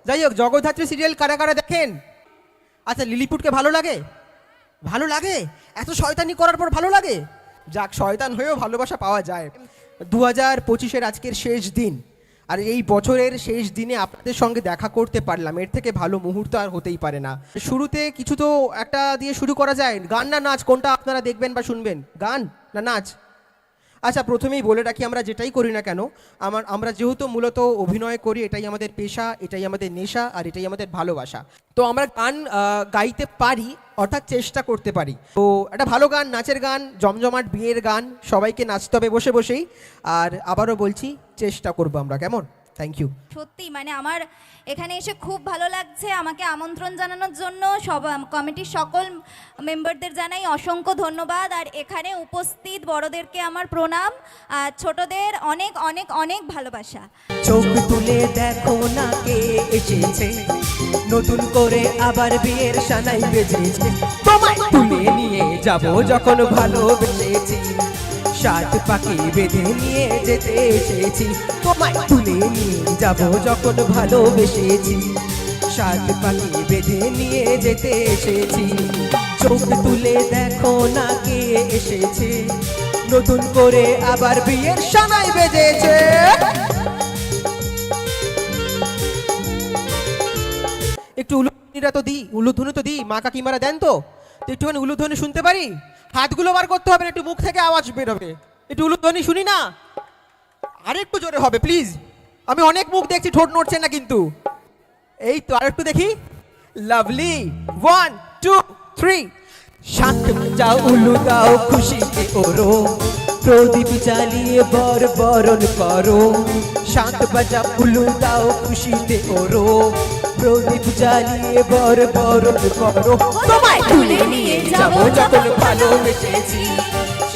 যাই হোক, জগদ্ধাত্রী সিরিয়াল কারা কারা দেখেন? আচ্ছা, লিলিপুটকে ভালো লাগে? ভালো লাগে? এত শয়তানি করার পর ভালো লাগে? যাক, শয়তান হয়েও ভালোবাসা পাওয়া যায়। 2025-এর আজকের শেষ দিন, আর এই বছরের শেষ দিনে আপনাদের সঙ্গে দেখা করতে পারলাম, এর থেকে ভালো মুহূর্ত আর হতেই পারে না। শুরুতে কিছু তো একটা দিয়ে শুরু করা যায়, গান না নাচ, কোনটা আপনারা দেখবেন বা শুনবেন? গান না নাচ? আচ্ছা, প্রথমেই বলে রাখি, আমরা যেটাই করি না কেন, আমরা যেহেতু মূলত অভিনয় করি, এটাই আমাদের পেশা, এটাই আমাদের নেশা, আর এটাই আমাদের ভালোবাসা। তো আমরা গান গাইতে পারি, অর্থাৎ চেষ্টা করতে পারি। তো একটা ভালো গান, নাচের গান, জমজমাট বিয়ের গান, সবাইকে নাচতে হবে বসে বসেই। আর আবারও বলছি, চেষ্টা করবো আমরা, কেমন? Thank you. সত্যি মানে আমার এখানে এসে খুব ভালো লাগছে। আমাকে আমন্ত্রণ জানানোর জন্য সব কমিটির সকল মেম্বারদের জানাই অসংখ্য ধন্যবাদ। আর এখানে উপস্থিত বড়দেরকে আমার প্রণাম, আর ছোটদের অনেক অনেক অনেক ভালোবাসা। চোখ তুলে দেখো না কে এসেছে, নতুন করে আবার বিয়ের সানাই বেজেছে। তোমায় তুলে নিয়ে যাব যখন ভালোবেসেছি, সাত পাখি বেঁধে নিয়ে যেতে এসেছি। তোমায় তুলে নিয়ে যাব যখন ভালোবেসেছি, সাত পাখি বেঁধে নিয়ে যেতে এসেছি। চোখ তুলে দেখো না কে এসেছে, নতুন করে আবার বিয়ের সানাই বেজেছে। একটু উলুধ্বনিটা তো দিই, উলুধ্বনি তো দিই, মা কাকিমারা দেন তো? তো একটুখানি উলুধ্বনি শুনতে পারি? হাতগুলো বার করতে হবে না, একটু মুখ থেকে আওয়াজ বেরোবে। একটু উলুধ্বনি শুনি না? আরেকটু জোরে হবে প্লিজ। আমি অনেক মুখ দেখছি, ঠোঁট নড়ছে না কিন্তু। এই তো, আরেকটু দেখি। লাভলি, 1 2 3। শান্ত যাও উলু দাও খুশিতে ওরো, প্রদীপ জ্বালিয়ে বর বরণ করো। শান্ত বাজা উলু দাও খুশিতে ওরো, প্রদীপ জ্বালিয়ে বর বরণ করো। তোমায় তুলে নিয়ে যাব যখন ভালোবেসেছি,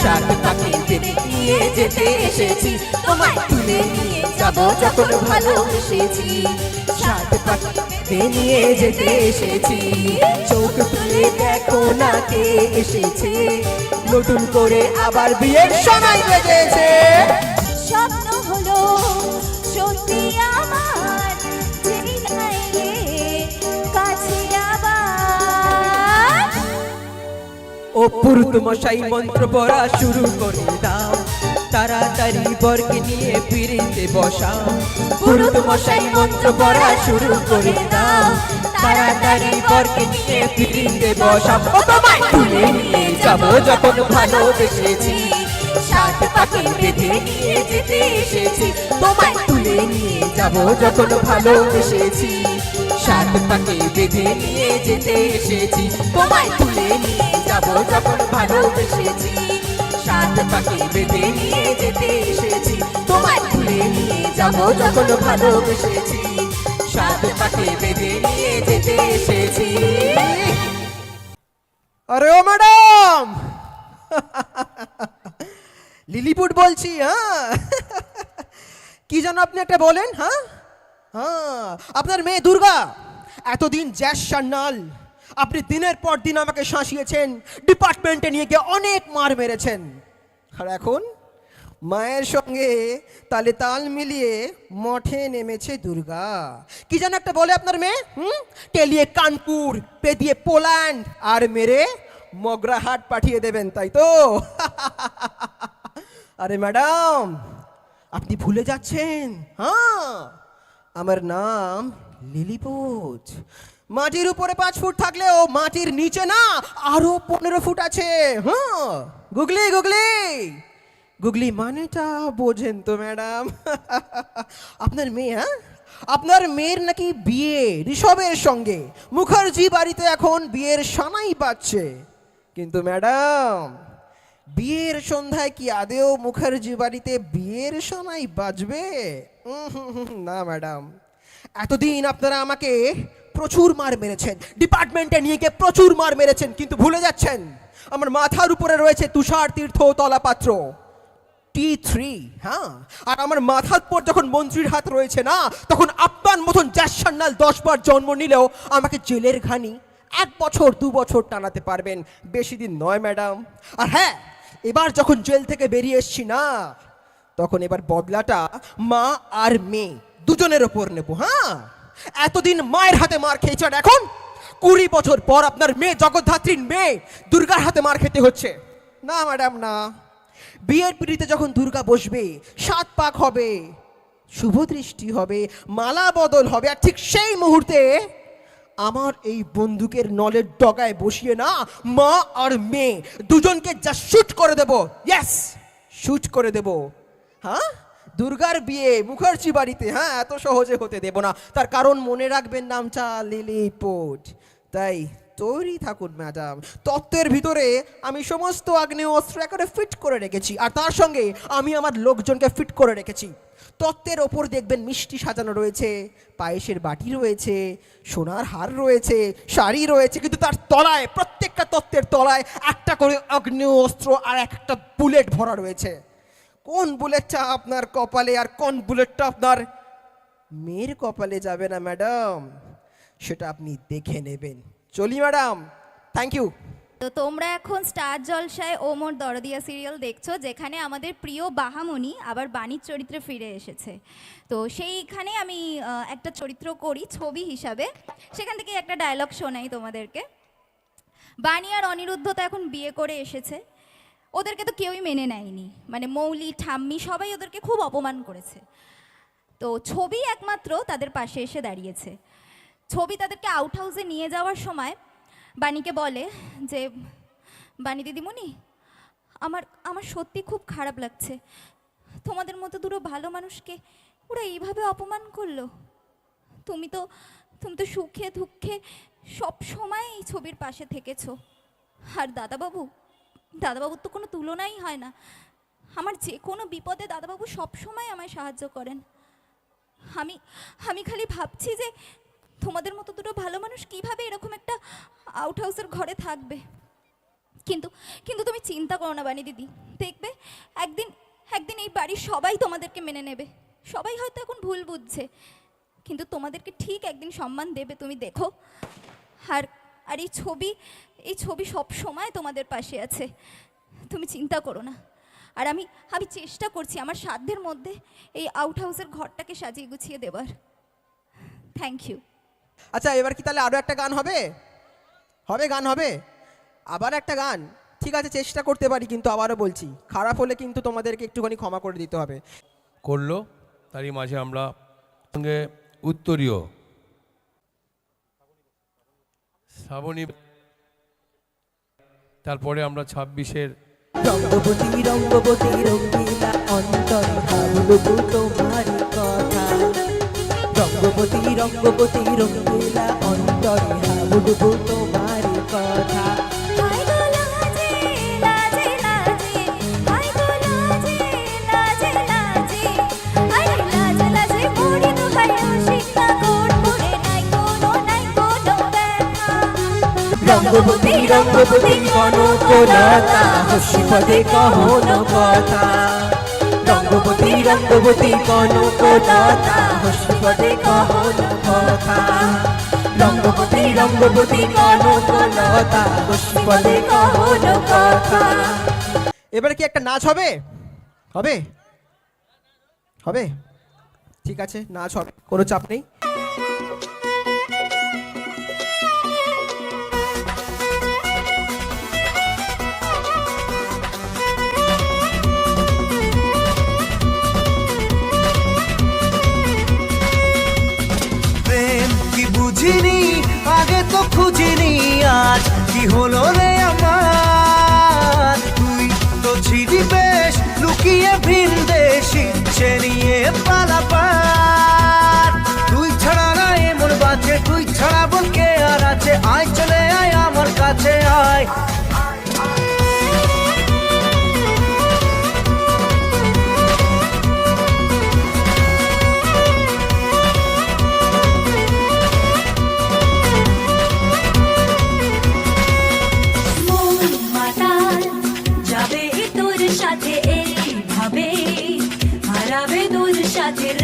সাত পাখি বেঁধে নিয়ে যেতে এসেছি। তোমায় তুলে নিয়ে যাব যখন ভালোবেসেছি, সাত পাখি বেঁধে নিয়ে যেতে এসেছি। চোখ তুলে দেখো না কে এসেছে, নতুন করে আবার বিয়ের সানাই বেজেছে। স্বপ্ন হলো সত্যি আমার, যেই নাই রে কাছে আবার। ও পুরুত মশাই মন্ত্র পড়া শুরু করে দাও, তাড়াতাড়ি বরকে নিয়ে পিড়িতে বসাও। পুরুত মশাই মন্ত্র পড়া শুরু করে দাও, তাড়াতাড়ি বরকে নিয়ে পিড়িতে বসাও। ও তোমায় তুলে নিয়ে যাব যখন ভালোবেসেছি, সাত পাখি বেঁধে নিয়ে যেতে এসেছি। তোমায় তুলে নিয়ে যাব যখন ভালোবেসেছি, সাত পাখি বেঁধে নিয়ে যেতে এসেছি। তোমায় তুলে নিয়ে যাব যখন ভালোবেসেছি, সাত পাখি বেঁধে নিয়ে যেতে এসেছি। তোমায় তুলে নিয়ে যাব যখন ভালোবেসেছি, সাত পাখি বেঁধে নিয়ে যেতে এসেছি। আরে ও ম্যাডাম, লিলিপুট বলছি। হ্যাঁ, কি যেন আপনি একটা বলেন? হ্যাঁ হ্যাঁ, আপনার মেয়ে দুর্গা এতদিন জ্যাস সান্যাল, আপনি দিনের পর দিন আমাকে শাসিয়েছেন, ডিপার্টমেন্টে নিয়ে গিয়ে অনেক মার মেরেছেন। আর এখন মায়ের সঙ্গে তালে তাল মিলিয়ে মঠে নেমেছে দুর্গা। কি যেন একটা বলে আপনার মেয়ে? টেলিয়ে কানপুর, পেদিয়ে পোল্যান্ড, আর মেরে মগরাহাট পাঠিয়ে দেবেন, তাই তো? আরে ম্যাডাম, আপনি ভুলে যাচ্ছেন। হ্যাঁ, আমার নাম লিলিপুট। মাটির উপরে 5 ফুট থাকলেও মাটির নিচে না আরো 15 ফুট আছে। হ্যাঁ, গুগলি গুগলি গুগলি মানেটা বোঝেন তো ম্যাডাম? আপনার মেয়ে, হ্যাঁ, আপনার মেয়ের নাকি বিয়ে ঋষভের সঙ্গে। মুখার্জি বাড়িতে এখন বিয়ের সানাই বাজছে। কিন্তু ম্যাডাম, বিয়ের সন্ধ্যায় কি আদেও মুখার্জি বাড়িতে বিয়ের সানাই বাজবে? না ম্যাডাম, এতদিন আপনারা আমাকে প্রচুর মার মেরেছেন, ডিপার্টমেন্টে নিয়ে গিয়ে প্রচুর মার মেরেছেন, কিন্তু ভুলে যাচ্ছেন আমার মাথার উপরে রয়েছে তুষার তীর্থ তলাপাত্র T3। হ্যাঁ, আর আমার মাথার পর যখন মন্ত্রীর হাত রয়েছে না, তখন আপনার মতন জ্যাসান্নাল 10 বার জন্ম নিলেও আমাকে জেলের ঘানি 1 বছর 2 বছর টানাতে পারবেন, বেশি দিন নয় ম্যাডাম। আর হ্যাঁ, এবার যখন জেল থেকে বেরিয়ে এসছি না, তখন এবার বদলাটা মা আর মেয়ে দুজনের ওপর নেব। হ্যাঁ, এতদিন মায়ের হাতে মার খেয়েছেন, এখন 20 বছর পর আপনার মেয়ে জগদ্ধাত্রীর মেয়ে দুর্গার হাতে মার খেতে হচ্ছে। না ম্যাডাম না, বিয়ের পিড়িতে যখন দুর্গা বসবে, 7 পাক হবে, শুভ দৃষ্টি হবে, মালা বদল হবে, আর ঠিক সেই মুহূর্তে আমার এই বন্দুকের নলের ডগায় বসিয়ে না মা আর মেয়ে দুজনকে যা শুট করে দেব, ইয়েস শুট করে দেব। হ্যাঁ, দুর্গার বিয়ে মুখার্জি বাড়িতে, হ্যাঁ এত সহজে হতে দেব না। তার কারণ মনে রাখবেন নামটা লিলিপুট। তাই তৈরি থাকুন ম্যাডাম। তত্ত্বের ভিতরে আমি সমস্ত আগ্নেয় অস্ত্র একেবারে ফিট করে রেখেছি, আর তার সঙ্গে আমি আমার লোকজনকে ফিট করে রেখেছি। তত্ত্বের ওপর দেখবেন মিষ্টি সাজানো রয়েছে, পায়েসের বাটি রয়েছে, সোনার হার রয়েছে, শাড়ি রয়েছে, কিন্তু তার তলায়, প্রত্যেকটা তত্ত্বের তলায় একটা করে আগ্নেয় অস্ত্র আর একটা বুলেট ভরা রয়েছে। কোন বুলেটটা আপনার কপালে আর কোন বুলেটটা আপনার মেয়ের কপালে যাবে না ম্যাডাম, সেটা আপনি দেখে নেবেন। চলি ম্যাডাম, থ্যাংক ইউ। তো তোমরা এখন স্টার জলসায় ও মোর দরদিয়া সিরিয়াল দেখছো, যেখানে আমাদের প্রিয় বাহামণি আবার বাণীর চরিত্রে ফিরে এসেছে। তো সেইখানে আমি একটা চরিত্র করি ছবি হিসাবে, সেখান থেকে একটা ডায়লগ শোনাই তোমাদেরকে। বাণী আর অনিরুদ্ধ তো এখন বিয়ে করে এসেছে, ওদেরকে তো কেউই মেনে নেয়নি, মানে মৌলি ঠাম্মি সবাই ওদেরকে খুব অপমান করেছে। তো ছবি একমাত্র তাদের পাশে এসে দাঁড়িয়েছে। ছবি তাদেরকে আউট হাউসে নিয়ে যাওয়ার সময় বাণীকে বলে যে, বাণী দিদিমণি, আমার সত্যি খুব খারাপ লাগছে, তোমাদের মতো দুটো ভালো মানুষকে ওরা এইভাবে অপমান করলো। তুমি তো সুখে দুঃখে সব সময় এই ছবির পাশে থেকেছো। আর দাদাবাবুর তো কোনো তুলনাই হয় না। আমার যে কোনো বিপদে দাদাবাবু সব সময় আমায় সাহায্য করেন। আমি খালি ভাবছি যে তোমাদের মতো দুটো ভালো মানুষ কিভাবে এরকম একটা আউট হাউসের ঘরে থাকবে। কিন্তু তুমি চিন্তা করো না বাণী দিদি, দেখবে একদিন এই বাড়ির সবাই তোমাদেরকে মেনে নেবে। সবাই হয়তো এখন ভুল বুঝছে, কিন্তু তোমাদেরকে ঠিক একদিন সম্মান দেবে, তুমি দেখো। আর এই ছবি সব সময় তোমাদের পাশে আছে, তুমি চিন্তা করো না। আর আমি চেষ্টা করছি আমার সাধ্যের মধ্যে এই আউট হাউসের ঘরটাকে সাজিয়ে গুছিয়ে দেবার। Thank you. আচ্ছা, এবার কি তাহলে আরও একটা গান হবে? গান হবে আবার একটা গান? ঠিক আছে, চেষ্টা করতে পারি, কিন্তু আবারও বলছি খারাপ হলে কিন্তু তোমাদেরকে একটুখানি ক্ষমা করে দিতে হবে। করলো, তারই মাঝে আমরা সঙ্গে উত্তরীয় শ্রাবণী, তারপরে আমরা 26-এর রঙ্গবতী রঙ্গবতী রঙ্গিলা অন্তর ভাবলু তোমার কথা। রঙ্গবতী রঙ্গবতী রঙ্গিলা অন্তর ভাবলু তোমার কথা। রঙ্গবতী রঙ্গবতী কনকলতা হাসি পদে কহন কথা। রঙ্গবতী রঙ্গবতী কনকলতা হাসি পদে কহন কথা। রঙ্গবতী রঙ্গবতী কনকলতা হাসি পদে কহন কথা। এবার কি একটা নাচ হবে? হবে? ঠিক আছে, নাচ হবে, কোনো চাপ নেই। বুঝিনি আগে তো খুঁজিনি, আজ কি হলো রে আমার। তুই তো ছিলি বেশ লুকিয়ে ভিনদেশি, সে নিয়ে পালাপার। তুই ছাড়া না এমন বাঁচে, তুই ছাড়া বল কে আর আছে। আয় চলে আয় আমার কাছে আয়।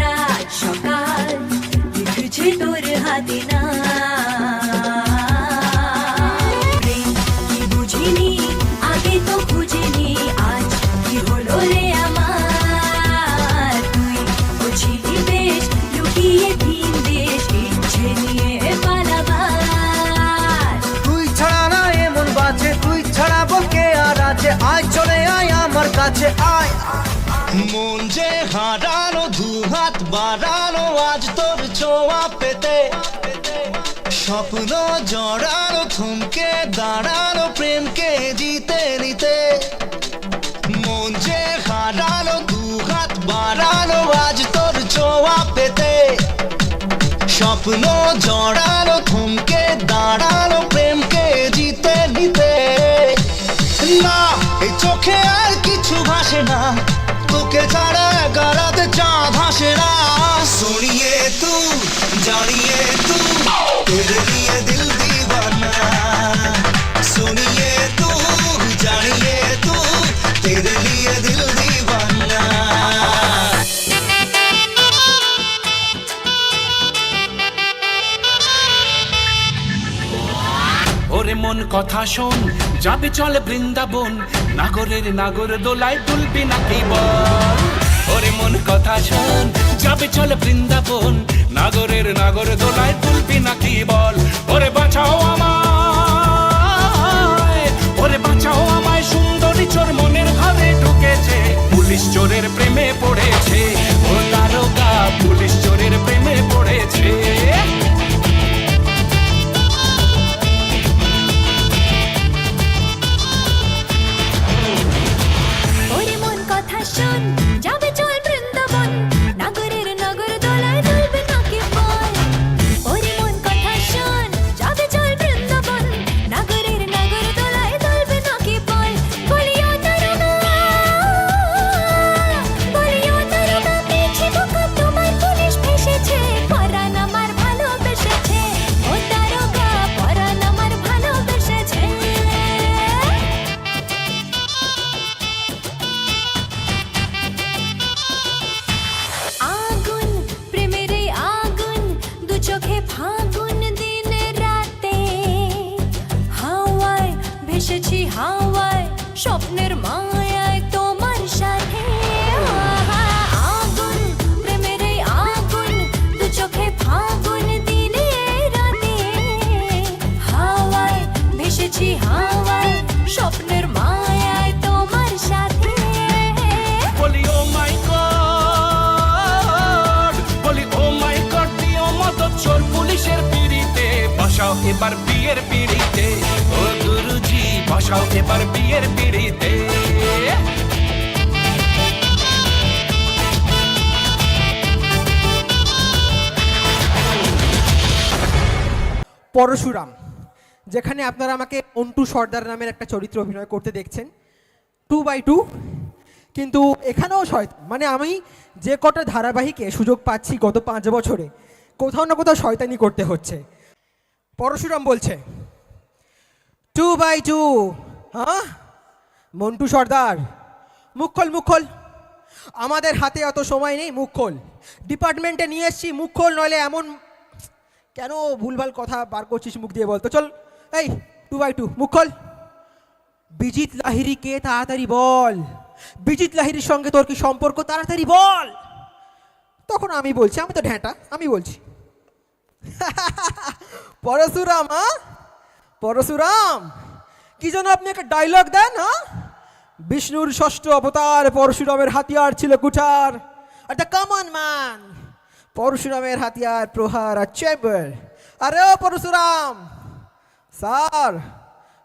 রাত সকাল লিখেছে তোর হাতে না। কি বুঝিনি আগে তো খুঁজিনি, আজ কি হলো রে আমার। তুই ছিলি বেশ লুকিয়ে ভিন দেশ, কাছে আয় মন যে হারানো দুহাত বাড়ানো আজ তোর ছোঁয়া পেতে স্বপ্ন জড়ানো থমকে দাঁড়ানো প্রেমকে জিতে নিতে মন যে হারানো দুহাত বাড়ানো আজ তোর ছোঁয়া পেতে স্বপ্ন জড়ানো থমকে দাঁড়ানো প্রেমকে জিতে নিতে না এই চোখে আর কিছু ভাসে না তোকে ছাড়া গারাতে চাঁদ হাসে না सुनिए तू जानिए तू तेरे लिए दिल दीवाना सुनिए तू जानिए तू तेरे लिए दिल दीवाना ওরে মন কথা শোন যাবে চল বৃন্দাবন নাগরের নাগর দোলায় দুলবি নাকি বল ওরে মন কথা শোন যাবে চল বৃন্দাবন নাগরের নাগর দোলায় দুলবি নাকি বল ওরে বাঁচাও আমায় সুন্দরী চোর মনের ঘরে ঢুকেছে পুলিশ চোরের প্রেমে পড়েছে ও দারোগা পুলিশ চোরের প্রেমে পড়েছে ওরে মন কথা শোন যাবে চল বৃন্দাবন নাগরের নগর দোলায় দুলবে নাকি বল ওরে মন কথা শোন যাবে চল বৃন্দাবন নাগরের নগর দোলায় দুলবে নাকি বল বলিও তারকা পেয়েছি বোকা তোমার পুলিশ ফেসেছে পরাণ আমার ভালোবেসেছে ও তারকা পরাণ আমার ভালোবেসেছে আগুন প্রেমের এই আগুন দু চোখে ফাগুন দিনে রাতে হাওয়ায় ভেসেছি হাওয়ায় স্বপ্নের মায়ায় তোমার সাথে আগুন প্রেমের এই আগুন দু চোখে ফাগুন দিনে রাতে হাওয়ায় ভেসেছি হাওয়ায় স্বপ্নের মায়ায় তোমার সাথে বলি ও মাই গড বলি ও মাই গড দিও মদত চোর পুলিশের পিড়িতে বসাও এবার বিয়ের পিড়িতে ও গুরুজি বসাও এবার বিয়ের পিড়িতে পরশুরাম, যেখানে আপনারা আমাকে অন্টু সর্দার নামের একটা চরিত্র অভিনয় করতে দেখছেন 2x2, কিন্তু এখানেও শয়তান, মানে আমি যে কটা ধারাবাহিকে সুযোগ পাচ্ছি গত 5 বছরে কোথাও না কোথাও শয়তানি করতে হচ্ছে। পরশুরাম বলছে 2x2, হ্যাঁ মন্টু সর্দার মুখ খোল, আমাদের হাতে অত সময় নেই, মুখ খোল, ডিপার্টমেন্টে নিয়ে এসছি, মুখ খোল, নইলে এমন কেন ভুলভাল কথা বার করছিস মুখ দিয়ে বলতো, চল এই 2x2 মুখ খোল। বিজিত লাহিড়ী কে তাড়াতাড়ি বল, বিজিত লাহিড়ীর সঙ্গে তোর কি সম্পর্ক তাড়াতাড়ি বল। তখন আমি বলছি, আমি তো ঢ্যাঁটা, আমি বলছি পরশুরাম, হ্যাঁ পরশুরাম, কি যেন আপনি একটা ডায়লগ দেন, হ্যাঁ বিষ্ণুর ষষ্ঠ অবতার পরশুরামের হাতিয়ার ছিল কুঠার, একটা কমন ম্যান, পরশুরামের হাতিয়ার প্রহার আর চেম্বার। আরে ও পরশুরাম স্যার,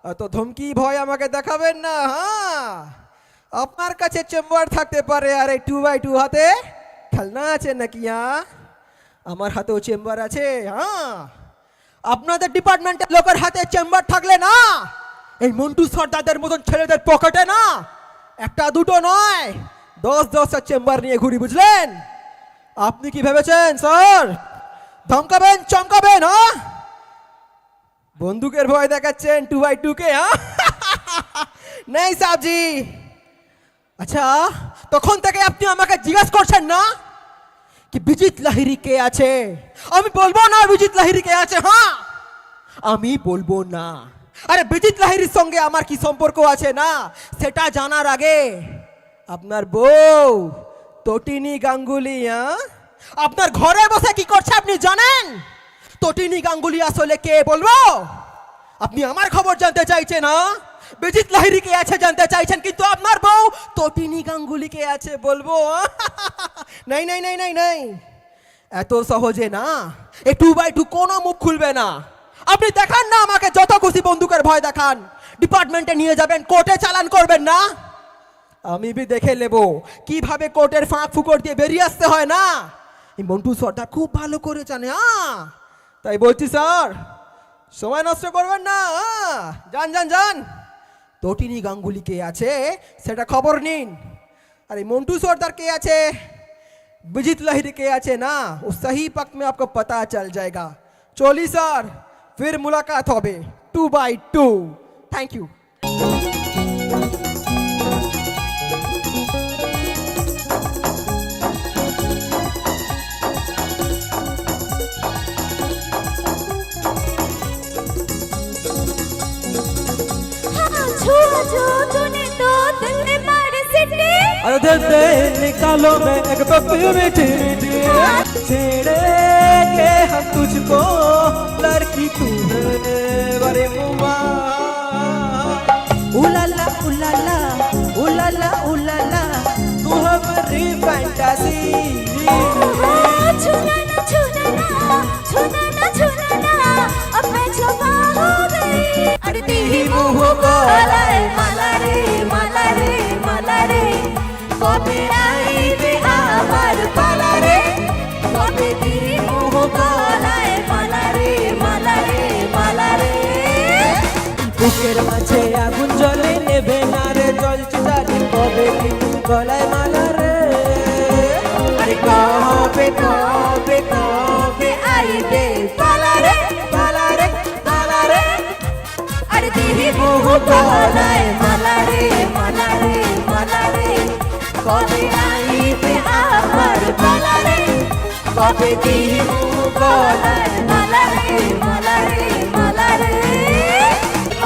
এত ধমকি ভয় আমাকে দেখাবেন না, হ্যাঁ আপনার কাছে চেম্বার থাকতে পারে, আর এই 2x2 হাতে খেলনা আছে নাকি? হ্যাঁ আমার হাতেও চেম্বার আছে, হ্যাঁ আপনাদের ডিপার্টমেন্টের লোকের হাতে চেম্বার থাকলে না, এই মন্টু সর্দারদের মতন ছেলেদের পকেটে না একটা দুটো নয় 10-10টা চেম্বার নিয়ে ঘুরি, বুঝলেন? আপনি কি ভেবেছেন স্যার ধমকাবেন চমকাবেন? হ্যাঁ বন্দুকের ভয় দেখাচ্ছেন 2x2 কে? হ্যাঁ নেই সাহেবজি। আচ্ছা তখন থেকে আপনি আমাকে জিজ্ঞাসা করছেন না কি বিজিত লাহিড়ী কে আছে? আমি বলবো না বিজিত লাহিড়ী কে আছে, হ্যাঁ আমি বলবো না। আরে বিজিত লাহিড়ীর সঙ্গে আমার কি সম্পর্ক আছে না সেটা জানার আগে আপনার বউ তটিনী গাঙ্গুলি, হ্যাঁ আপনার ঘরে বসে কি করছে আপনি জানেন? তটিনী গাঙ্গুলি আসলে কে বলবো? আপনি আমার খবর জানতে চাইছেন? না বিজিত লাহিড়ী কে আছে জানতে চাইছেন, কিন্তু আপনার বউ তটিনী গাঙ্গুলি কে আছে বলবো? নাই নাই নাই নাই নাই, এত সহজে না, এই 2x2 কোনো মুখ খুলবে না। আপনি দেখান না আমাকে, যত খুশি বন্দুকের ভয় দেখান, ডিপার্টমেন্টে নিয়ে যাবেন, কোর্টে চালান করবেন না, আমি भी দেখে নেব কিভাবে কোর্টের ফাঁক ফুকর দিয়ে বেরিয়ে আসতে হয় না। এই মন্টু সর্দার খুব ভালো করে জানে। তাই বলছি স্যার, সময় নষ্ট করবেন না। যান যান যান, তটিনী গাঙ্গুলি কে আছে সেটা খবর নিন, আর এই মন্টু সর্দার কে আছে, বিজিত লাহিড়ী के আছে ना, उस सही वक्त में आपको पता चल जाएगा। चलिए सर, फिर मुलाकात होबे 2x2। Thank you. हाँ, छुआ जो तूने तो दिल में मारे सिटी। अरे दे दे निकालो मैं एक पप्पी मीठी मीठी, छेड़ेंगे हम तुझको लड़की तू है बड़े मुआ। उलाला उलाला उलाला उलाला, तू हमारी फैंटासी। छूना ना छूना ना छूना ना छूना ना, अब मैं जवा हो गई। अरे तेरी मुँह को लाए माला रे माला रे माला रे, कभी आई भी आवार पाला रे, कभी तेरी मुँह को लाए माला रे माला रे माला रे। বুকের মাঝে আগুন জ্বলে নেবে না রে, জ্বলছে জানি কবে কিন্তু গলায় মালা রে। अरे कबे कबे कबे आई बे पाला रे पाला रे पाला रे। अरे तेरी मुँह को लाए माला रे माला रे माला रे, कबे आई बे आवार पाला रे, कबे तेरी मुँह को लाए माला रे माला रे माला रे।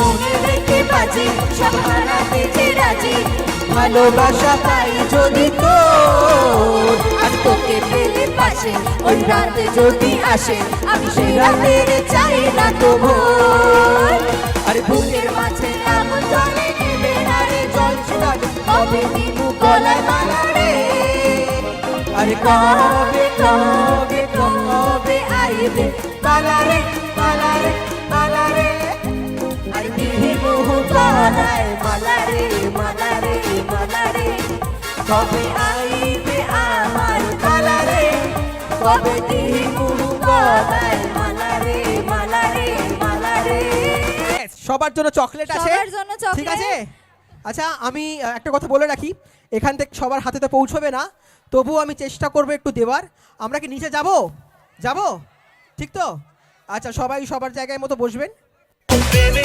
उंगली के बाजी सब हाराते जे राजी, ভালোবাসা পাই যদি তোর, আজ তোকে পেলে পাশে ওই রাতে যদি আসে, আমি সেই রাতের চাই না তো ভোর। আরে বুকের মাঝে আগুন জ্বলে নেবে না রে, জ্বলছে দাগ কবে দিবু গলায় মালা রে। আরে কবে কবে কবে আইবে পালা রে পালা রে পালা রে। अरे तेरी मुँह गलाए माला रे माला रे माला रे, कबे आई बे आमार पाला रे, कबे तेरी मुँह गलाए माला रे माला रे माला रे। সবার জন্য চকলেট আছে, সবার জন্য চকলেট। ঠিক আছে। আচ্ছা আমি একটা কথা বলে রাখি, এখান থেকে সবার হাতে তো পৌঁছবে না, তবুও আমি চেষ্টা করবো একটু দেওয়ার। আমরা কি নিচে যাব যাব ঠিক তো? আচ্ছা সবাই সবার জায়গায় মতো বসবেন। Baby